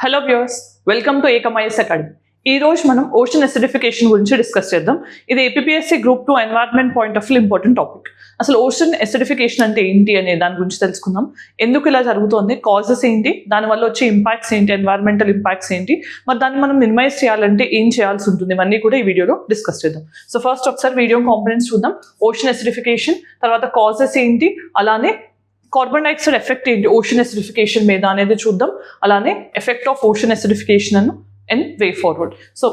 Hello viewers, welcome to ఏకమైఎస్ academy. ఈ రోజు మనం ఓషన్ ఎసిడిఫికేషన్ గురించి డిస్కస్ చేద్దాం. ఇది APPSC group 2 environment point of view important topic. అసలు ఓషన్ ఎసిడిఫికేషన్ అంటే ఏంటి అనే దాని గురించి తెలుసుకుందాం. ఎందుకు ఇలా జరుగుతుంది, కాజెస్ ఏంటి, దానివల్ల వచ్చే ఇంపాక్ట్స్ ఏంటి, ఎన్వైరన్మెంటల్ ఇంపాక్ట్స్ ఏంటి, మరి దాన్ని మనం మినిమైజ్ చేయాలంటే ఏం చేయాల్సి ఉంటుంది, ఇవన్నీ కూడా ఈ వీడియోలో డిస్కస్ చేద్దాం. సో ఫస్ట్ ఒకసారి వీడియో కాంపోనెంట్స్ చూద్దాం. ఓషన్ ఎసిడిఫికేషన్, తర్వాత కాజెస్ ఏంటి, అలానే కార్బన్ డైఆక్సైడ్ ఎఫెక్ట్ ఏంటి ఓషన్ ఎసిడిఫికేషన్ మీద అనేది చూద్దాం. అలానే effect of ocean acidification and way forward. So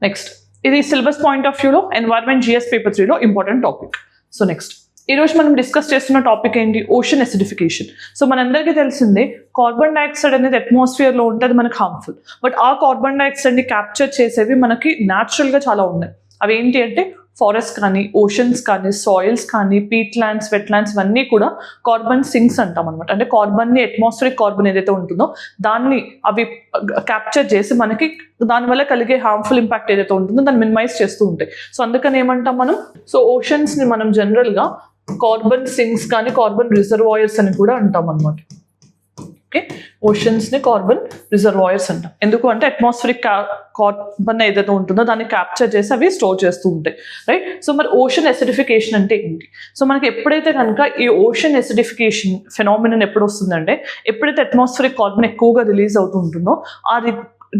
next, ఇది సిలబస్ పాయింట్ ఆఫ్ వ్యూలో ఎన్వైరన్మెంట్ జిఎస్ పేపర్ 3లో ఇంపార్టెంట్ టాపిక్. సో నెక్స్ట్, ఈరోజు మనం డిస్కస్ చేస్తున్న టాపిక్ ఏంటి, ఓషన్ ఎసిడిఫికేషన్. సో మనందరికీ తెలిసిందే కార్బన్ డైఆక్సైడ్ అనేది అట్మాస్ఫియర్లో ఉంటుంది, మనకు హార్మ్ఫుల్. బట్ ఆ కార్బన్ డైఆక్సైడ్ని క్యాప్చర్ చేసేవి మనకి న్యాచురల్గా చాలా ఉన్నాయి. అవి ఏంటి అంటే ఫారెస్ట్ కానీ, ఓషన్స్ కానీ, సాయిల్స్ కానీ, పీట్ ల్యాండ్స్, వెట్ ల్యాండ్స్, ఇవన్నీ కూడా కార్బన్ సింక్స్ అంటాం అనమాట. అంటే కార్బన్ని, అట్మాస్ఫిరిక్ కార్బన్ ఏదైతే ఉంటుందో దాన్ని అవి క్యాప్చర్ చేసి మనకి దానివల్ల కలిగే హార్మ్ఫుల్ ఇంపాక్ట్ ఏదైతే ఉంటుందో దాన్ని మినిమైజ్ చేస్తూ ఉంటాయి. సో అందుకని ఏమంటాం మనం, సో ఓషన్స్ని మనం జనరల్గా కార్బన్ సింక్స్ కానీ కార్బన్ రిజర్వాయర్స్ అని కూడా అంటాం అనమాట. ఓకే, ఓషన్స్ని కార్బన్ రిజర్వాయర్స్ అంటాం. ఎందుకు అంటే అట్మాస్ఫిరిక్ కార్బన్ ఏదైతే ఉంటుందో దాన్ని క్యాప్చర్ చేసి అవి స్టోర్ చేస్తూ ఉంటాయి, రైట్. సో మరి ఓషన్ ఎసిడిఫికేషన్ అంటే ఏంటి? సో మనకి ఎప్పుడైతే కనుక ఈ ఓషన్ ఎసిడిఫికేషన్ ఫెనామినన్ ఎప్పుడు వస్తుందంటే, ఎప్పుడైతే అట్మాస్ఫిరిక్ కార్బన్ ఎక్కువగా రిలీజ్ అవుతూ ఉంటుందో, ఆ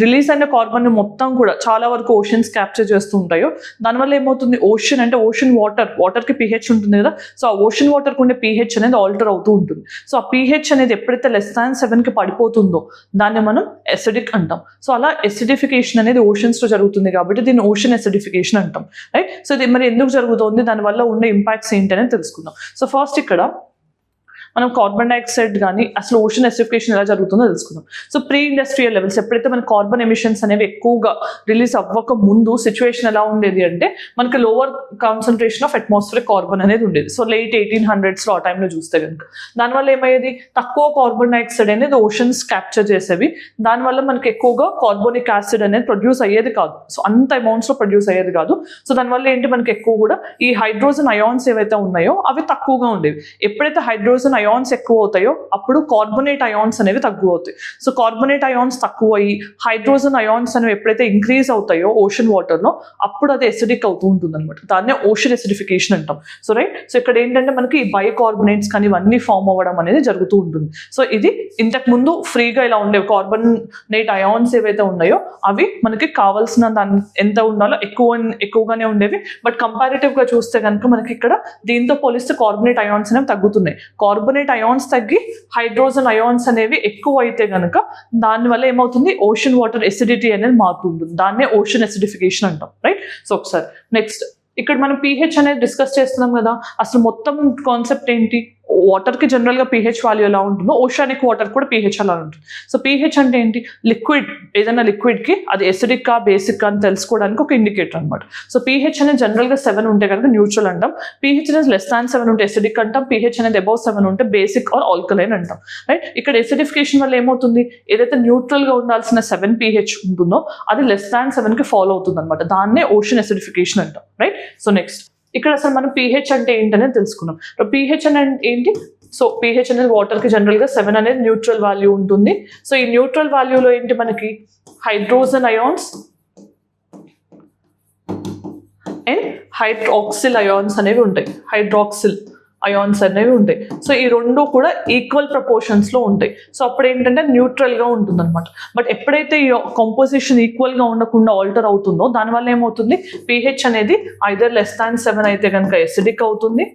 రిలీజ్ అయిన కార్బన్ మొత్తం కూడా చాలా వరకు ఓషన్స్ క్యాప్చర్ చేస్తూ ఉంటాయో, దానివల్ల ఏమవుతుంది, ఓషన్ అంటే ఓషన్ వాటర్కి pH ఉంటుంది కదా. సో ఆ ఓషన్ వాటర్కి ఉండే pH అనేది ఆల్టర్ అవుతూ ఉంటుంది. సో ఆ pH అనేది ఎప్పుడైతే <7కి పడిపోతుందో దాన్ని మనం ఎసిడిక్ అంటాం. సో అలా ఎసిడిఫికేషన్ అనేది ఓషన్స్లో జరుగుతుంది కాబట్టి దీన్ని ఓషన్ ఎసిడిఫికేషన్ అంటాం, రైట్. సో ఇది మరి ఎందుకు జరుగుతుంది, దానివల్ల ఉండే ఇంపాక్ట్స్ ఏంటి అనేది తెలుసుకుందాం. సో ఫస్ట్ ఇక్కడ మనం కార్బన్ డైఆక్సైడ్ కానీ అసలు ఓషన్ ఎసిడిఫికేషన్ ఎలా జరుగుతుందో తెలుసుకుందాం. సో ప్రీ ఇండస్ట్రియల్ లెవెల్స్ ఎప్పుడైతే మన కార్బన్ ఎమిషన్స్ అనేవి ఎక్కువగా రిలీజ్ అవ్వక ముందు సిచ్యువేషన్ ఎలా ఉండేది అంటే, మనకి lower concentration of atmospheric carbon అనేది ఉండేది. సో లేట్ 1800s ఆ టైంలో చూస్తే కనుక దానివల్ల ఏమయ్యేది, తక్కువ కార్బన్ డైఆక్సైడ్ అనేది ఓషన్స్ క్యాప్చర్ చేసేవి. దానివల్ల మనకి ఎక్కువగా కార్బోనిక్ యాసిడ్ అనేది ప్రొడ్యూస్ అయ్యేది కాదు. సో అంత అమౌంట్స్లో ప్రొడ్యూస్ అయ్యేది కాదు. సో దానివల్ల ఏంటి, మనకి ఎక్కువ కూడా ఈ హైడ్రోజన్ అయాన్స్ ఏవైతే ఉన్నాయో అవి తక్కువగా ఉండేవి. ఎప్పుడైతే హైడ్రోజన్ అయాన్స్ ఎక్కువ అవుతాయో అప్పుడు కార్బోనేట్ అయాన్స్ అనేవి తక్కువ అవుతాయి. సో కార్బోనేట్ అయాన్స్ తక్కువ అయ్యి హైడ్రోజన్ అయాన్స్ అనేవి ఎప్పుడైతే ఇంక్రీజ్ అవుతాయో ఓషన్ వాటర్లో, అప్పుడు అది ఎసిడిక్ అవుతూ ఉంటుంది అనమాట. దాన్నే ఓషన్ ఎసిడిఫికేషన్ అంటాం. సో రైట్, సో ఇక్కడ ఏంటంటే మనకి బైకార్బోనేట్స్ కానీ ఇవన్నీ ఫామ్ అవ్వడం అనేది జరుగుతూ ఉంటుంది. సో ఇది ఇంతకు ముందు ఫ్రీగా ఇలా ఉండేవి, కార్బోనేట్ అయాన్స్ ఏవైతే ఉన్నాయో అవి మనకి కావాల్సిన దాన్ని ఎంత ఉండాలో ఎక్కువగానే ఉండేవి. బట్ కంపారిటివ్గా చూస్తే కనుక మనకి ఇక్కడ దీంతో పోలిస్తే కార్బోనేట్ అయాన్స్ అనేవి తగ్గుతున్నాయి. కార్బోనేట్ అయాన్స్ తగ్గి హైడ్రోజన్ అయాన్స్ అనేవి ఎక్కువ అయితే కనుక దానివల్ల ఏమవుతుంది, ఓషన్ వాటర్ ఎసిడిటీ అనేది మారుతుంటుంది. దాన్నే ఓషన్ ఎసిడిఫికేషన్ అంటాం, రైట్. సో ఒకసారి నెక్స్ట్, ఇక్కడ మనం pH అనేది డిస్కస్ చేస్తున్నాం కదా. అసలు మొత్తం కాన్సెప్ట్ ఏంటి, వాటర్కి జనరల్గా pH వాల్యూ ఎలా ఉంటుందో ఓషానిక్ వాటర్ కూడా pH అలా ఉంటుంది. సో pH అంటే ఏంటి, లిక్విడ్, ఏదైనా లిక్విడ్కి అది ఎసిడిక్ బేసిక్ అని తెలుసుకోవడానికి ఒక ఇండికేటర్ అనమాట. సో pH అనేది జనరల్గా 7 ఉంటే కనుక న్యూట్రల్ అంటాం. pH అనేది <7 ఉంటే ఎసిడిక్ అంటాం. pH అనేది above 7 ఉంటే బేసిక్ ఆర్ ఆల్కలైన్ అంటాం, రైట్. ఇక్కడ ఎసిడిఫికేషన్ వల్ల ఏమవుతుంది, ఏదైతే న్యూట్రల్గా ఉండాల్సిన 7 pH ఉంటుందో అది <7కి ఫాలో అవుతుంది అనమాట. దాన్నే ఓషన్ ఎసిడిఫికేషన్ అంటాం, రైట్. సో నెక్స్ట్, ఇక్కడ అసలు మనం pH అంటే ఏంటనేది తెలుసుకున్నాం. pH అనేది ఏంటి, సో pH అనేది వాటర్కి జనరల్గా 7 అనేది న్యూట్రల్ వాల్యూ ఉంటుంది. సో ఈ న్యూట్రల్ వాల్యూలో ఏంటి, మనకి hydrogen ions and hydroxyl ions అనేవి ఉంటాయి. హైడ్రాక్సిల్ అయాన్స్ అనేవి ఉంటాయి. సో ఈ రెండు కూడా ఈక్వల్ ప్రపోర్షన్స్లో ఉంటాయి. సో అప్పుడు ఏంటంటే న్యూట్రల్గా ఉంటుంది అనమాట. బట్ ఎప్పుడైతే ఈ కాంపోజిషన్ ఈక్వల్గా ఉండకుండా ఆల్టర్ అవుతుందో దానివల్ల ఏమవుతుంది, pH అనేది ఐదర్ <7 అయితే కనుక ఎసిడిక్ అవుతుంది,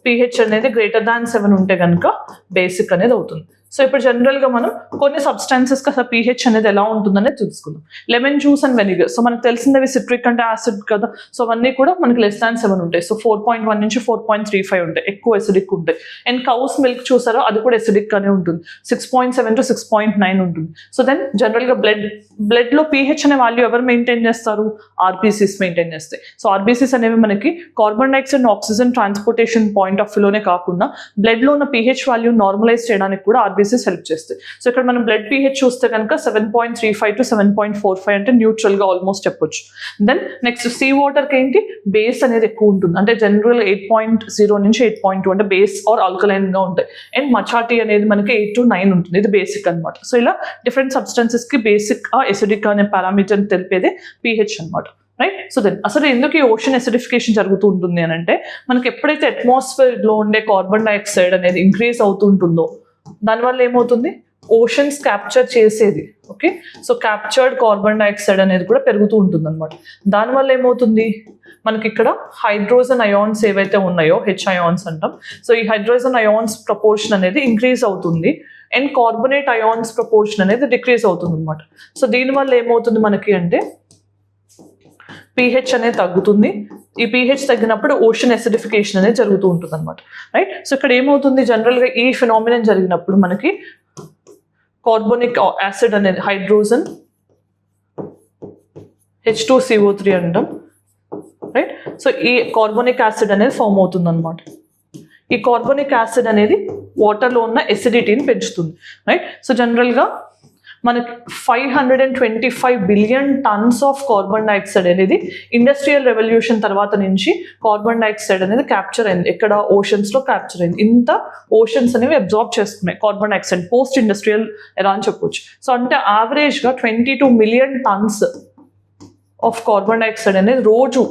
pH అనేది <7 ఉంటే కనుక బేసిక్ అనేది అవుతుంది. సో ఇప్పుడు జనరల్గా మనం కొన్ని సబ్స్టాన్సెస్కి అసలు pH అనేది ఎలా ఉంటుందనేది తెలుసుకుందాం. Lemon juice and vinegar, so మనకు తెలిసిందవి సిట్రిక్ అంటే యాసిడ్ కదా. సో అవన్నీ కూడా మనకి <7 ఉంటాయి. సో 4.1 నుంచి 4.35 ఉంటాయి, ఎక్కువ ఎసిడిక్ ఉంటాయి. అండ్ కౌస్ మిల్క్ చూసారో అది కూడా ఎసిడిక్ అనే ఉంటుంది, 6.7 to 6.9 ఉంటుంది. సో దెన్ జనరల్గా బ్లడ్లో pH అనే వాల్యూ ఎవరు మెయింటైన్ చేస్తారు, RBCs మెయింటైన్ చేస్తాయి. సో RBCs అనేవి మనకి carbon dioxide oxygen transportation acidification point of వ్యూలోనే కాకుండా బ్లడ్లో ఉన్న pH వాల్యూ నార్మలైజ్ చేయడానికి కూడా ఆర్బీసీస్ హెల్ప్ చేస్తాయి. సో ఇక్కడ మనం బ్లడ్ pH చూస్తే కనుక 7.35 to 7.45 అంటే న్యూట్రల్గా ఆల్మోస్ట్ చెప్పొచ్చు. దెన్ నెక్స్ట్ సీ వాటర్కి ఏంటి బేస్ అనేది ఎక్కువ ఉంటుంది, అంటే జనరల్ 8.0 నుంచి 8.2 అంటే బేస్ ఆర్ ఆల్కలైన్గా ఉంటాయి. అండ్ మచాటీ అనేది మనకి 8 to 9 ఉంటుంది, ఇది బేసిక్ అనమాట. సో ఇలా డిఫరెంట్ సబ్స్టెన్సెస్కి బేసిక్ ఎసిడిక్ అనే పారామీటర్ తెలిపేదే pH అనమాట. రైట్. సో దెన్ అసలు ఎందుకు ఈ ఓషన్ ఎసిడిఫికేషన్ జరుగుతూ ఉంటుంది అని అంటే మనకి ఎప్పుడైతే అట్మాస్ఫియర్లో ఉండే కార్బన్ డైఆక్సైడ్ అనేది ఇంక్రీజ్ అవుతుంటుందో దానివల్ల ఏమవుతుంది, ఓషన్స్ క్యాప్చర్ చేసేది, okay, so captured carbon dioxide అనేది కూడా పెరుగుతూ ఉంటుంది అనమాట. దానివల్ల ఏమవుతుంది, మనకి ఇక్కడ హైడ్రోజన్ అయాన్స్ ఏవైతే ఉన్నాయో H అయాన్స్ అంటాం, సో ఈ హైడ్రోజన్ అయాన్స్ ప్రపోర్షన్ అనేది ఇంక్రీజ్ అవుతుంది అండ్ కార్బొనేట్ అయాన్స్ ప్రపోర్షన్ అనేది డిక్రీజ్ అవుతుంది అనమాట. సో దీనివల్ల ఏమవుతుంది మనకి అంటే pH అనేది తగ్గుతుంది. ఈ pH తగ్గినప్పుడు ఓషన్ ఎసిడిఫికేషన్ అనేది జరుగుతూ ఉంటుంది అనమాట. రైట్. సో ఇక్కడ ఏమవుతుంది, జనరల్గా ఈ ఫినామినన్ జరిగినప్పుడు మనకి కార్బోనిక్ యాసిడ్ అనేది హైడ్రోజన్ H2CO3 అంటాం. రైట్. సో ఈ కార్బోనిక్ యాసిడ్ అనేది ఫామ్ అవుతుంది అనమాట. ఈ కార్బోనిక్ యాసిడ్ అనేది వాటర్లో ఉన్న ఎసిడిటీని పెంచుతుంది. రైట్. సో జనరల్గా మనకి 525 billion tons of carbon dioxide అనేది ఇండస్ట్రియల్ రెవల్యూషన్ తర్వాత నుంచి కార్బన్ డైఆక్సైడ్ అనేది క్యాప్చర్ అయింది, ఎక్కడ ఓషన్స్లో క్యాప్చర్ అయింది. ఇంత ఓషన్స్ అనేవి అబ్జార్బ్ చేసుకున్నాయి కార్బన్ డైఆక్సైడ్ పోస్ట్ ఇండస్ట్రియల్ ఎలా అని చెప్పొచ్చు. సో అంటే యావరేజ్గా 22 million tons of carbon dioxide అనేది రోజు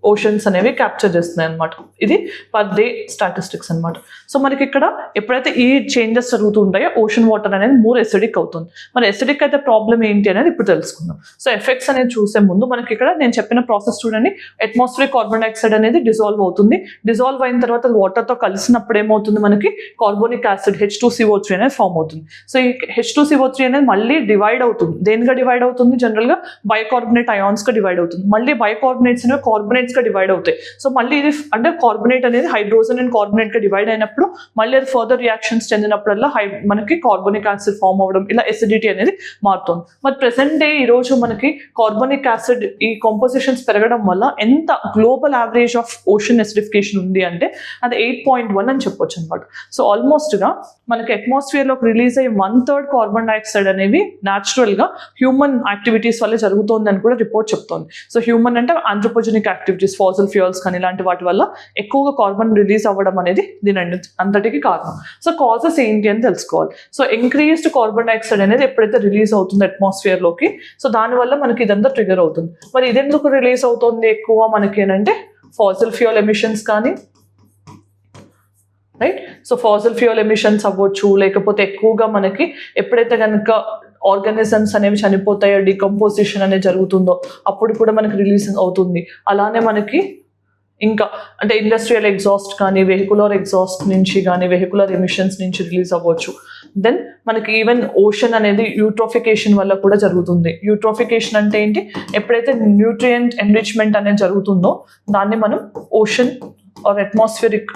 ఓషన్స్ అనేవి క్యాప్చర్ చేస్తున్నాయి అనమాట. ఇది పర్ డే స్టాటిస్టిక్స్ అనమాట. సో మనకి ఇక్కడ ఎప్పుడైతే ఈ చేంజెస్ జరుగుతూ ఉంటాయో ఓషన్ వాటర్ అనేది మోర్ ఎసిడిక్ అవుతుంది. మరి ఎసిడిక్ అయితే ప్రాబ్లం ఏంటి అనేది ఇప్పుడు తెలుసుకుందాం. సో ఎఫెక్ట్స్ అనేది చూసే ముందు మనకి ఇక్కడ నేను చెప్పిన ప్రాసెస్ చూడండి, అట్మాస్ఫియర్ కార్బన్ డైఆక్సైడ్ అనేది డిజాల్వ్ అవుతుంది. డిజాల్వ్ అయిన తర్వాత వాటర్తో కలిసినప్పుడు ఏమవుతుంది, మనకి కార్బోనిక్ యాసిడ్ H2CO3 అనేది ఫామ్ అవుతుంది. సో ఈ H2CO3 అనేది మళ్ళీ డివైడ్ అవుతుంది. దేనిగా డివైడ్ అవుతుంది, జనరల్గా బైకార్బోనేట్ అయాన్స్గా డివైడ్ అవుతుంది. మళ్ళీ బైకార్బోనేట్స్ అనేవి కార్బోనేట్స్గా డివైడ్ అవుతాయి. సో మళ్ళీ ఇది అంటే కార్బోనేట్ అనేది హైడ్రోజన్ అండ్ కార్బోనేట్గా డివైడ్ అయినప్పుడు మళ్ళీ అది ఫర్దర్ రియాక్షన్స్ చెందినప్పుడల్లా మనకి కార్బోనిక్ యాసిడ్ ఫామ్ అవ్వడం, ఇలా ఎసిడిటీ అనేది మారుతుంది. మరి ప్రెసెంట్ డే ఈరోజు మనకి కార్బోనిక్ యాసిడ్ ఈ కాంపోజిషన్స్ పెరగడం వల్ల ఎంత global average of ocean acidification ఉంది అంటే అది 8.1 అని చెప్పొచ్చు అనమాట. సో ఆల్మోస్ట్గా మనకి అట్మాస్ఫియర్లోకి రిలీజ్ అయ్యే 1/3 కార్బన్ డైఆక్సైడ్ అనేవి న్యాచురల్గా హ్యూమన్ యాక్టివిటీస్ వల్ల జరుగుతుంది అని కూడా రిపోర్ట్ చెప్తోంది. సో హ్యూమన్ అంటే ఆంథ్రోపోజెనిక్ యాక్టివిటీస్, ఫాసిల్ ఫ్యూయల్స్ కానీ ఇలాంటి వాటి వల్ల ఎక్కువగా కార్బన్ రిలీజ్ అవ్వడం అనేది దీని అంతటికి కారణం. సో కాజెస్ ఏంటి అని తెలుసుకోవాలి. సో ఇంక్రీజ్డ్ కార్బన్ డైఆక్సైడ్ అనేది ఎప్పుడైతే రిలీజ్ అవుతుంది అట్మాస్ఫియర్లోకి, సో దానివల్ల మనకి ఇదంతా ట్రిగర్ అవుతుంది. మరి ఇదెందుకు రిలీజ్ అవుతుంది ఎక్కువ మనకి ఏంటంటే ఫాసిల్ ఫ్యూయల్ ఎమిషన్స్ కానీ, right. So fossil fuel emissions అవ్వచ్చు, లేకపోతే ఎక్కువగా మనకి ఎప్పుడైతే కనుక ఆర్గానిజమ్స్ అనేవి చనిపోతాయో, డికంపోజిషన్ అనేది జరుగుతుందో అప్పుడు కూడా మనకి రిలీజ్ అవుతుంది. అలానే మనకి ఇంకా అంటే ఇండస్ట్రియల్ ఎగ్జాస్ట్ కానీ, వెహికులర్ ఎగ్జాస్ట్ నుంచి కానీ, వెహికులర్ ఎమిషన్స్ నుంచి రిలీజ్ అవ్వచ్చు. దెన్ మనకి ఈవెన్ ఓషన్ అనేది యూట్రోఫికేషన్ వల్ల కూడా జరుగుతుంది. యూట్రోఫికేషన్ అంటే ఏంటి, ఎప్పుడైతే న్యూట్రియంట్ ఎన్రిచ్మెంట్ అనేది జరుగుతుందో దాన్ని మనం ocean are atmospheric,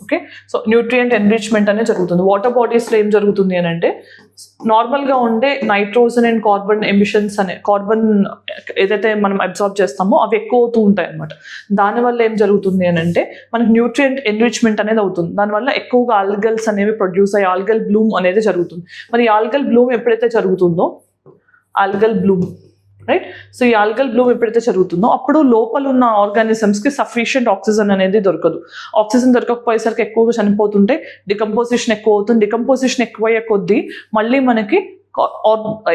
okay, so nutrient enrichment అనేది జరుగుతుంది. వాటర్ బాడీస్లో ఏం జరుగుతుంది అని అంటే నార్మల్గా ఉండే నైట్రోజన్ అండ్ కార్బన్ ఎమిషన్స్ అనే కార్బన్ ఏదైతే మనం అబ్జార్బ్ చేస్తామో అవి ఎక్కువ అవుతూ ఉంటాయి అనమాట. దానివల్ల ఏం జరుగుతుంది అని అంటే మనకి న్యూట్రియంట్ ఎన్రిచ్మెంట్ అనేది అవుతుంది. దానివల్ల ఎక్కువగా ఆల్గల్స్ అనేవి ప్రొడ్యూస్ అయ్యి ఆల్గల్ బ్లూమ్ అనేది జరుగుతుంది. మరి ఆల్గల్ బ్లూమ్ ఎప్పుడైతే జరుగుతుందో, ఆల్గల్ బ్లూమ్, రైట్, సో ఈ ఆల్గల్ బ్లూమ్ ఎప్పుడైతే జరుగుతుందో అప్పుడు లోపల ఉన్న ఆర్గానిజమ్స్కి సఫిషియంట్ ఆక్సిజన్ అనేది దొరకదు. ఆక్సిజన్ దొరకకపోయేసరికి ఎక్కువగా చనిపోతుంటే డికంపోజిషన్ ఎక్కువ అవుతుంది. డికంపోజిషన్ ఎక్కువయ్యే కొద్దీ మళ్ళీ మనకి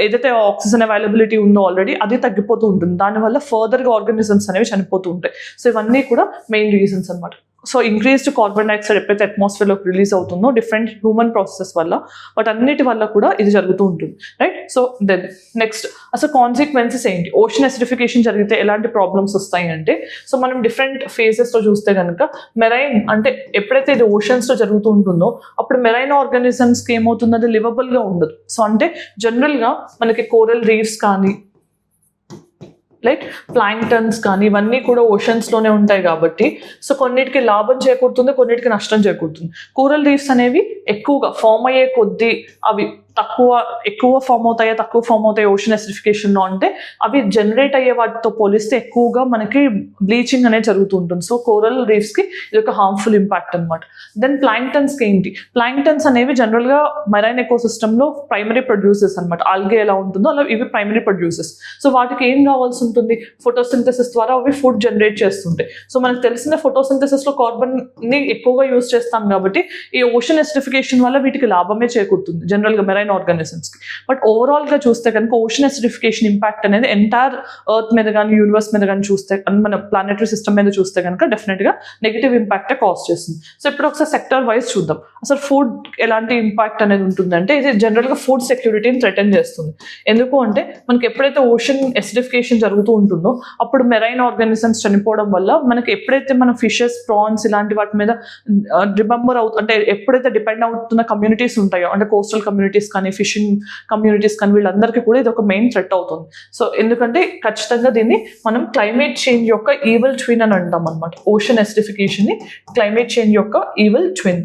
ఏదైతే ఆక్సిజన్ అవైలబిలిటీ ఉందో ఆల్రెడీ అది తగ్గిపోతూ ఉంటుంది. దానివల్ల ఫర్దర్గా ఆర్గానిజమ్స్ అనేవి చనిపోతూ ఉంటాయి. సో ఇవన్నీ కూడా మెయిన్ రీజన్స్ అనమాట. సో ఇంక్రీజ్డ్ కార్బన్ డైఆక్సైడ్ ఎప్పుడైతే అట్మాస్ఫియర్లోకి రిలీజ్ అవుతుందో డిఫరెంట్ హ్యూమన్ ప్రాసెసెస్ వల్ల, బట్ అన్నిటి వల్ల కూడా ఇది జరుగుతూ ఉంటుంది, రైట్. సో దెన్ నెక్స్ట్ అసలు కాన్సిక్వెన్సెస్ ఏంటి, ఓషన్ ఎసిడిఫికేషన్ జరిగితే ఎలాంటి ప్రాబ్లమ్స్ వస్తాయి అంటే, సో మనం డిఫరెంట్ ఫేజెస్లో చూస్తే కనుక మెరైన్ అంటే ఎప్పుడైతే ఇది ఓషన్స్లో జరుగుతూ ఉంటుందో అప్పుడు మెరైన్ ఆర్గానిజమ్స్కి ఏమవుతుంది, అది లివబుల్గా ఉండదు. సో అంటే జనరల్గా మనకి కోరల్ రీఫ్స్ కానీ, లైక్ ప్లాంక్టన్స్ కానీ ఇవన్నీ కూడా ఓషన్స్లోనే ఉంటాయి కాబట్టి సో కొన్నిటికి లాభం చేకూరుతుంది, కొన్నిటికి నష్టం చేకూరుతుంది. కోరల్ రీఫ్స్ అనేవి ఎక్కువగా ఫామ్ అయ్యే కొద్దీ అవి ఎక్కువ ఫామ్ అవుతాయా తక్కువ ఫామ్ అవుతాయి ఓషన్ ఎసిడిఫికేషన్లో అంటే అవి జనరేట్ అయ్యే వాటితో పోలిస్తే ఎక్కువగా మనకి బ్లీచింగ్ అనేది జరుగుతూ ఉంటుంది. సో కోరల్ రీఫ్స్కి ఇది ఒక హార్మ్ఫుల్ ఇంపాక్ట్ అనమాట. దెన్ ప్లాంక్టన్స్కి ఏంటి, ప్లాంక్టన్స్ అనేవి జనరల్గా మెరైన్ ఎకోసిస్టంలో ప్రైమరీ ప్రొడ్యూసర్స్ అనమాట. ఆల్గే ఎలా ఉంటుందో అలా ఇవి ప్రైమరీ ప్రొడ్యూసర్స్. సో వాటికి ఏం కావాల్సి ఉంటుంది, ఫోటోసింథసిస్ ద్వారా అవి ఫుడ్ జనరేట్ చేస్తుంటాయి. సో మనకు తెలిసిన ఫోటోసింథసిస్లో కార్బన్ని ఎక్కువగా యూజ్ చేస్తాం కాబట్టి ఈ ఓషన్ ఎసిడిఫికేషన్ వల్ల వీటికి లాభమే చేకూరుతుంది జనరల్గా మెరైన్ ఆర్గానిజమ్స్కి. బట్ ఓవరాల్గా చూస్తే కనుక ఓషన్ ఎసిడిఫికేషన్ ఇంపాక్ట్ అనేది ఎంటైర్ ఎర్త్ మీద కానీ యూనివర్స్ మీద కానీ చూస్తే మన ప్లానెటరీ సిస్టమ్ మీద చూస్తే కనుక డెఫినెట్గా నెగిటివ్ ఇంపాక్టే కాజ్ చేస్తుంది. సో ఇప్పుడు ఒకసారి సెక్టర్ వైజ్ చూద్దాం. అసలు ఫుడ్ ఎలాంటి ఇంపాక్ట్ అనేది ఉంటుందంటే ఇది జనరల్గా ఫుడ్ సెక్యూరిటీని థ్రెటన్ చేస్తుంది. ఎందుకు అంటే మనకి ఎప్పుడైతే ఓషన్ ఎసిడిఫికేషన్ జరుగుతూ ఉంటుందో అప్పుడు మెరైన్ ఆర్గానిజమ్స్ చనిపోవడం వల్ల మనకి ఎప్పుడైతే మన ఫిషెస్, ప్రాన్స్ ఇలాంటి వాటి మీద అంటే ఎప్పుడైతే డిపెండ్ అవుతున్న కమ్యూనిటీస్ ఉంటాయో అంటే కోస్టల్ కమ్యూనిటీస్ కానీ ఫిషింగ్ కమ్యూనిటీస్ కానీ వీళ్ళందరికీ కూడా ఇది ఒక మెయిన్ థ్రెట్ అవుతుంది. సో ఎందుకంటే ఖచ్చితంగా దీన్ని మనం క్లైమేట్ చేంజ్ యొక్క ఈవిల్ ట్విన్ అని అంటాం అనమాట. ఓషన్ ఎసిడిఫికేషన్ని క్లైమేట్ చేంజ్ యొక్క evil twin,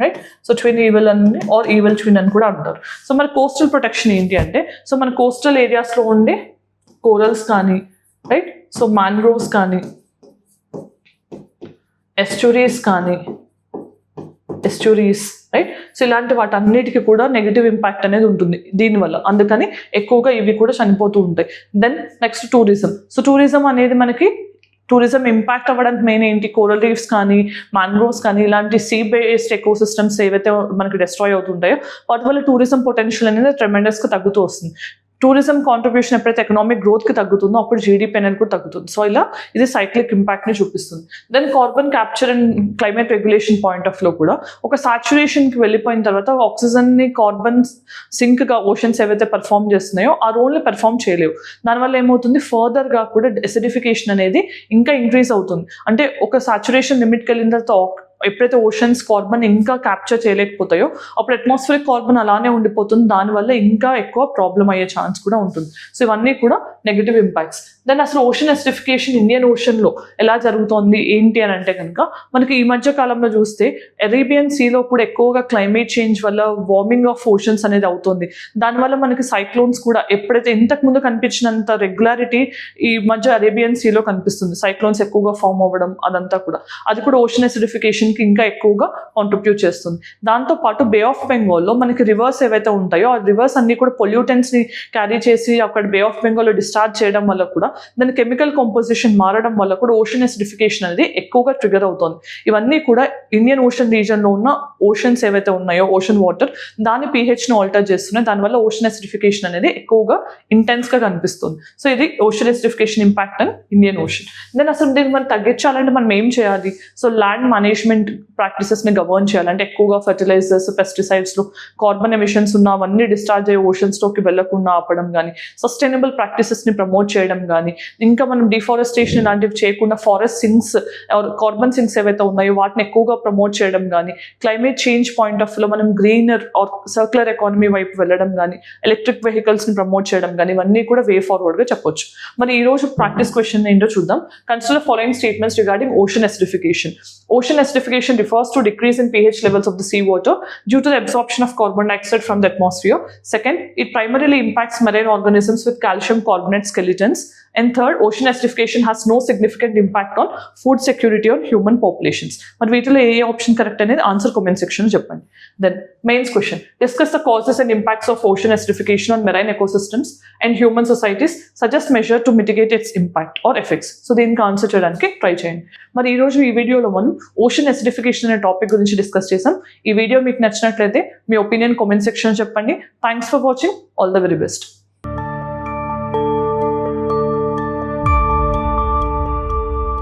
right? So twin evil అని ఆర్ ఈవిల్ ట్విన్ అని కూడా అంటారు. సో మన కోస్టల్ ప్రొటెక్షన్ ఏంటి అంటే సో మన కోస్టల్ ఏరియాస్లో ఉండే కోరల్స్ కానీ, రైట్, సో మ్యాంగ్రోవ్స్ కానీ, ఎస్టూరీస్, రైట్, సో ఇలాంటి వాటన్నిటికీ కూడా నెగిటివ్ ఇంపాక్ట్ అనేది ఉంటుంది దీనివల్ల. అందుకని ఎక్కువగా ఇవి కూడా చనిపోతూ ఉంటాయి. Then next tourism. So tourism అనేది మనకి టూరిజం ఇంపాక్ట్ అవ్వడానికి మెయిన్ ఏంటి, కోరల్ రీఫ్స్ కానీ మ్యాంగ్రోవ్స్ కానీ ఇలాంటి సీ బేస్డ్ ఎకోసిస్టమ్స్ ఏవైతే మనకి డిస్ట్రాయ్ అవుతుంటాయో వాటి వల్ల టూరిజం పొటెన్షియల్ అనేది ట్రెమెండస్గా తగ్గుతూ వస్తుంది. టూరిజం కాంట్రిబ్యూషన్ ఎప్పుడైతే ఎకనామిక్ గ్రోత్కి తగ్గుతుందో అప్పుడు జీడిపి అనేది కూడా తగ్గుతుంది. సో ఇలా ఇది సైక్లిక్ ఇంపాక్ట్ని చూపిస్తుంది. Then carbon capture and climate regulation point of లో కూడా ఒక సాచురేషన్కి వెళ్ళిపోయిన తర్వాత ఆక్సిజన్ని కార్బన్ సింక్గా ఓషన్స్ ఏవైతే పెర్ఫామ్ చేస్తున్నాయో ఆ రోల్ని పెర్ఫామ్ చేయలేవు. దానివల్ల ఏమవుతుంది, ఫర్దర్గా కూడా ఎసిడిఫికేషన్ అనేది ఇంకా ఇంక్రీజ్ అవుతుంది. అంటే ఒక సాచురేషన్ లిమిట్కి వెళ్ళిన తర్వాత ఎప్పుడైతే ఓషన్స్ కార్బన్ ఇంకా క్యాప్చర్ చేయలేకపోతాయో అప్పుడు అట్మాస్ఫియరిక్ కార్బన్ అలానే ఉండిపోతుంది. దానివల్ల ఇంకా ఎక్కువ ప్రాబ్లం అయ్యే ఛాన్స్ కూడా ఉంటుంది. సో ఇవన్నీ కూడా నెగిటివ్ ఇంపాక్ట్స్. దెన్ అసలు ఓషన్ ఎసిడిఫికేషన్ ఇండియన్ ఓషన్లో ఎలా జరుగుతోంది ఏంటి అని అంటే కనుక మనకి ఈ మధ్య కాలంలో చూస్తే అరేబియన్ సీలో కూడా ఎక్కువగా క్లైమేట్ చేంజ్ వల్ల వార్మింగ్ ఆఫ్ ఓషన్స్ అనేది అవుతుంది. దానివల్ల మనకి సైక్లోన్స్ కూడా ఎప్పుడైతే ఇంతకుముందు కనిపించినంత రెగ్యులారిటీ ఈ మధ్య అరేబియన్ సీలో కనిపిస్తుంది. సైక్లోన్స్ ఎక్కువగా ఫామ్ అవ్వడం అదంతా కూడా అది కూడా ఓషన్ ఎసిడిఫికేషన్ ఇంకా ఎక్కువగా కాంట్రిబ్యూట్ చేస్తుంది. దాంతో పాటు బే ఆఫ్ బెంగాల్లో మనకి రివర్స్ ఏవైతే ఉంటాయో ఆ రివర్స్ అన్ని కూడా పొల్యూటెంట్స్ ని క్యారీ చేసి అక్కడ బే ఆఫ్ బెంగాల్లో డిశ్చార్జ్ చేయడం వల్ల కూడా దాని కెమికల్ కాంపోజిషన్ మారడం వల్ల కూడా ఓషన్ ఎసిడిఫికేషన్ అనేది ఎక్కువగా ట్రిగర్ అవుతుంది. ఇవన్నీ కూడా ఇండియన్ ఓషన్ రీజన్లో ఉన్న ఓషన్స్ ఏవైతే ఉన్నాయో ఓషన్ వాటర్ దాని pHని ఆల్టర్ చేస్తున్నాయి. దానివల్ల ఓషన్ ఎసిడిఫికేషన్ అనేది ఎక్కువగా ఇంటెన్స్గా కనిపిస్తుంది. సో ఇది ocean acidification impact and Indian ocean. Then అసలు దీన్ని మనం తగ్గించాలంటే మనం ఏం చేయాలి, సో ల్యాండ్ మేనేజ్మెంట్ ప్రాక్టీసెస్ని గవర్న్ చేయాలంటే ఎక్కువగా ఫర్టిలైజర్స్, పెస్టిసైడ్స్లో కార్బన్ ఎమిషన్స్ ఉన్న అవన్నీ డిశ్చార్జ్ అయ్యే ఓషన్స్లోకి వెళ్లకుండా ఆపడం కానీ, సస్టైనబుల్ ప్రాక్టీసెస్ని ప్రమోట్ చేయడం కానీ, ఇంకా మనం డిఫారెస్టేషన్ ఇలాంటివి చేయకుండా ఫారెస్ట్ సింక్స్ కార్బన్ సింక్స్ ఏవైతే ఉన్నాయో వాటిని ఎక్కువగా ప్రమోట్ చేయడం కానీ, క్లైమేట్ చేంజ్ పాయింట్ ఆఫ్ లో మనం గ్రీనర్ ఆర్ సర్క్యులర్ ఎకానమీ వైపు వెళ్ళడం కానీ, ఎలక్ట్రిక్ వెహికల్స్ని ప్రమోట్ చేయడం కానీ ఇవన్నీ కూడా వే ఫార్వర్డ్గా చెప్పొచ్చు. మరి ఈ రోజు ప్రాక్టీస్ క్వశ్చన్ ఏంటో చూద్దాం. Consider following statements regarding ocean acidification. Ocean acidification refers to decrease in pH levels of the seawater due to the absorption of carbon dioxide from the atmosphere. Second, it primarily impacts marine organisms with calcium carbonate skeletons. And third, ocean acidification has no significant impact on food security or human populations. But వీటిలో ఏ option correct అనేది answer comment section చెప్పండి. Then mains question, discuss the causes and impacts of ocean acidification on marine ecosystems and human societies, suggest measure to mitigate its impact or effects. So దీనికి answer చేయడానికి try చేయండి. మరి ఈ రోజు ఈ వీడియోలో మనం ఓషన్ ఎసిడిఫికేషన్ అనే టాపిక్ గురించి డిస్కస్ చేసాం. ఈ వీడియో మీకు నచ్చినట్లయితే మీ ఒపీనియన్ కామెంట్ సెక్షన్ చెప్పండి. Thanks for watching. All the very best.